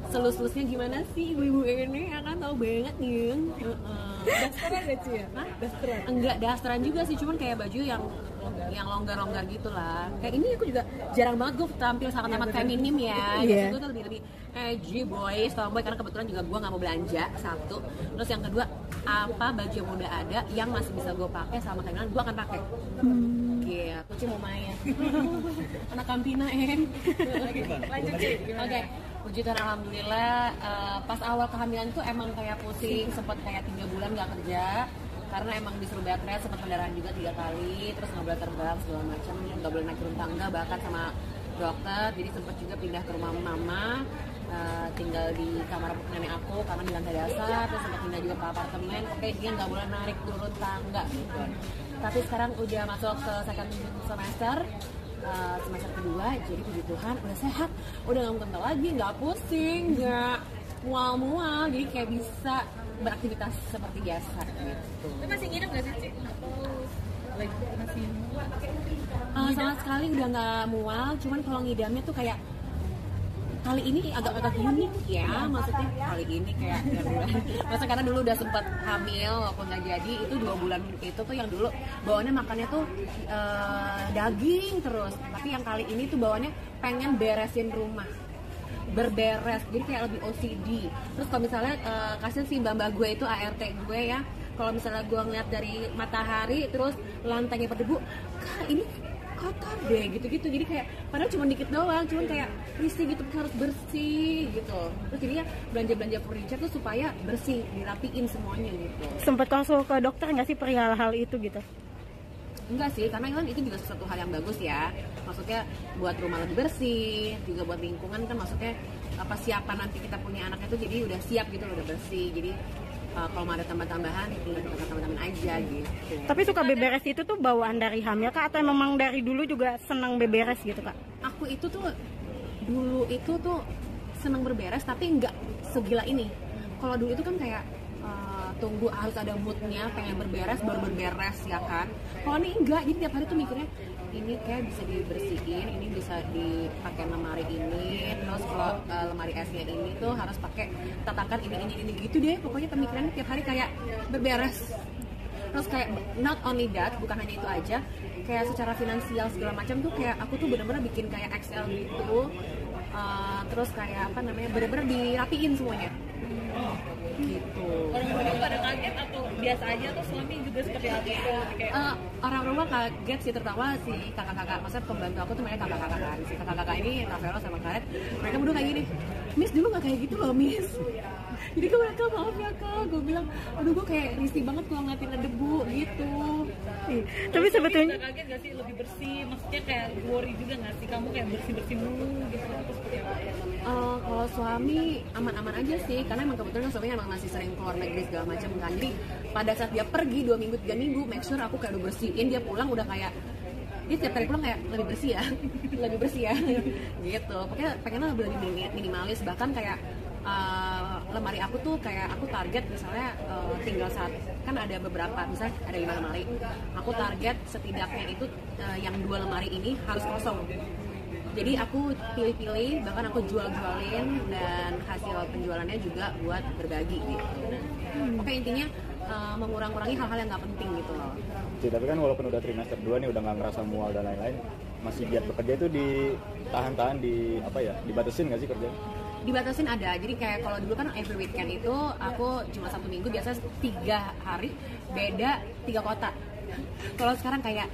selus-selusnya gimana sih ibu-ibu ini, akan tahu banget nih. Dasteran gak sih ya? Dasteran? Enggak dasteran juga sih, cuman kayak baju yang longgar-longgar gitu lah. Kayak ini aku juga jarang banget gue tampil sangat amat feminim ya. Jadi gue tuh lebih edgy boys, tomboy, karena kebetulan juga gue nggak mau belanja, satu. Terus yang kedua, apa baju yang udah ada yang masih bisa gue pakai sama keinginan gue akan pakai. Gitu. Aku mau main. Anak Kampina Lanjut sih. Oke. Puji Tuhan, alhamdulillah. Pas awal kehamilan tuh emang kayak pusing, sempat kayak 3 bulan nggak kerja karena emang disuruh bed rest, sempat pendarahan juga 3 kali, terus nggak boleh terbang segala macam, nggak boleh naik turun tangga bahkan sama dokter. Jadi sempat juga pindah ke rumah mama, tinggal di kamar nenek aku karena di lantai dasar, terus sempat pindah juga ke apartemen. Oke, dia nggak boleh narik turun tangga gitu. Tapi sekarang udah masuk ke second semester, semester kedua, jadi puji Tuhan udah sehat, udah nggak kental lagi, nggak pusing, nggak mual-mual, jadi kayak bisa beraktivitas seperti biasa gitu. Lu masih nginep gak sih, Ci? Atau lagi masih mual? Sama sekali udah nggak mual, cuman kalau ngidamnya tuh kayak kali ini agak unik ya, maksudnya kali ini kayak masa karena dulu udah sempat hamil walaupun nggak jadi, itu 2 bulan itu tuh yang dulu bawaannya makannya tuh daging terus, tapi yang kali ini tuh bawaannya pengen beresin rumah, berberes, jadi kayak lebih OCD. Terus kalau misalnya kasih si mbak gue itu ART gue ya, kalau misalnya gue ngeliat dari matahari terus lantainya berdebu, Kak ini kotor deh gitu-gitu, jadi kayak padahal cuma dikit doang, cuman kayak risih gitu, harus bersih gitu. Terus jadinya belanja furniture tuh supaya bersih, dirapiin semuanya gitu. Sempet konsul ke dokter nggak sih perihal hal itu gitu? Enggak sih, karena kan itu juga sesuatu hal yang bagus ya, maksudnya buat rumah lebih bersih, juga buat lingkungan kan, maksudnya persiapan nanti kita punya anak itu jadi udah siap gitu, udah bersih. Jadi kalau mau ada tambah-tambahan, tinggal kita tambah-tambahin aja gitu. Tapi suka beberes itu tuh bawaan dari hamil kak, atau memang dari dulu juga senang beberes gitu kak? Aku itu tuh dulu itu tuh senang berberes, tapi nggak segila ini. Kalau dulu itu kan kayak tunggu harus ada moodnya, pengen berberes baru berberes ya kan. Kalau ini enggak, jadi tiap hari tuh mikirnya ini kayak bisa dibersihin, ini bisa dipakai lemari ini, terus kalau lemari esnya ini tuh harus pakai tatakan ini gitu deh. Pokoknya pemikirannya tiap hari kayak berberes. Terus kayak not only that, bukan hanya itu aja, kayak secara finansial segala macam tuh kayak aku tuh bener-bener bikin kayak Excel gitu. Terus kayak apa namanya, bener-bener dirapiin semuanya. Gitu. Orang rumah pada kaget atau biasa aja, atau suami juga seperti apa itu? Orang rumah kaget sih, terutama si kakak-kakak, maksudnya pembantu aku tuh mereka kakak-kakak kan. Si kakak-kakak ini, Rafaelo sama Karet, mereka berdua kayak gini, Miss dulu gak kayak gitu loh Miss. Jadi ke mereka, maaf ya kak, gue bilang, aduh gue kayak risih banget kalau ngeliatin ada debu gitu. Tapi sebetulnya kaget gak sih lebih bersih? Maksudnya kayak worry juga gak sih kamu kayak bersih-bersih mulu gitu, atau seperti apa? Kalau suami aman-aman aja sih, karena emang kebetulan suaminya emang masih sering keluar negeri segala macam kan. Jadi pada saat dia pergi 2 minggu 3 minggu, make sure aku kayak udah bersihin, dia pulang udah kayak dia tiap kali pulang kayak lebih bersih ya, lebih bersih ya, gitu. Pokoknya pengennya lebih minimalis, bahkan kayak lemari aku tuh kayak aku target misalnya tinggal saat kan ada beberapa, misalnya ada 5 lemari, aku target setidaknya itu yang 2 lemari ini harus kosong. Jadi aku pilih-pilih, bahkan aku jual-jualin, dan hasil penjualannya juga buat berbagi gitu. Oke, intinya mengurangi hal-hal yang nggak penting gitu loh. Tapi kan walaupun udah trimester 2 nih, udah nggak ngerasa mual dan lain-lain, masih giat bekerja itu ditahan-tahan, di apa ya, dibatasin nggak sih kerja? Dibatasin ada, jadi kayak kalau dulu kan every weekend itu aku cuma Sabtu Minggu, biasa 3 hari beda 3 kota. Kalau sekarang kayak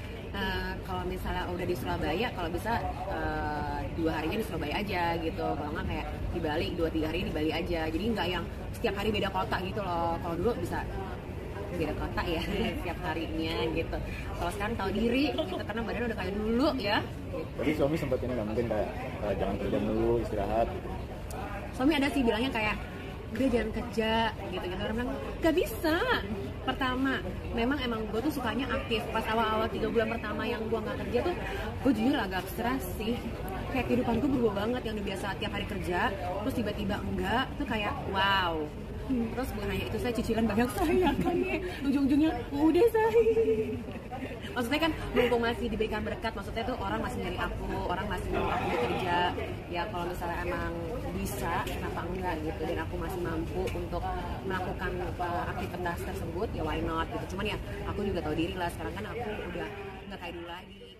kalau misalnya udah di Surabaya, kalau bisa 2 harinya di Surabaya aja gitu. Kalau nggak kayak di Bali 2-3 hari di Bali aja. Jadi nggak yang setiap hari beda kota gitu loh. Kalau dulu bisa beda kota ya setiap harinya gitu. Kalau sekarang tahu diri gitu, karena badan udah kayak dulu ya. Jadi suami sempat ini nggak mungkin kayak jangan kerja dulu, istirahat. Suami ada sih bilangnya kayak udah jangan kerja gitu-gitu. Orang bilang gak bisa. Pertama, emang gue tuh sukanya aktif. Pas awal-awal 3 bulan pertama yang gue nggak kerja tuh, gue jujur agak stres sih. Kayak kehidupan gue berubah banget, yang udah biasa tiap hari kerja, terus tiba-tiba enggak, tuh kayak wow. Terus bukan hanya itu, saya cicilan banyak saya kan ya. Ujung-ujungnya udah saya. Maksudnya kan mumpung masih diberikan berkat, maksudnya tuh orang masih nyari aku, orang masih mau aku bekerja. Ya kalau misalnya emang bisa, kenapa enggak gitu, dan aku masih mampu untuk melakukan aktivitas tersebut, ya why not gitu. Cuman ya aku juga tahu diri lah, sekarang kan aku udah nggak kayak dulu lagi.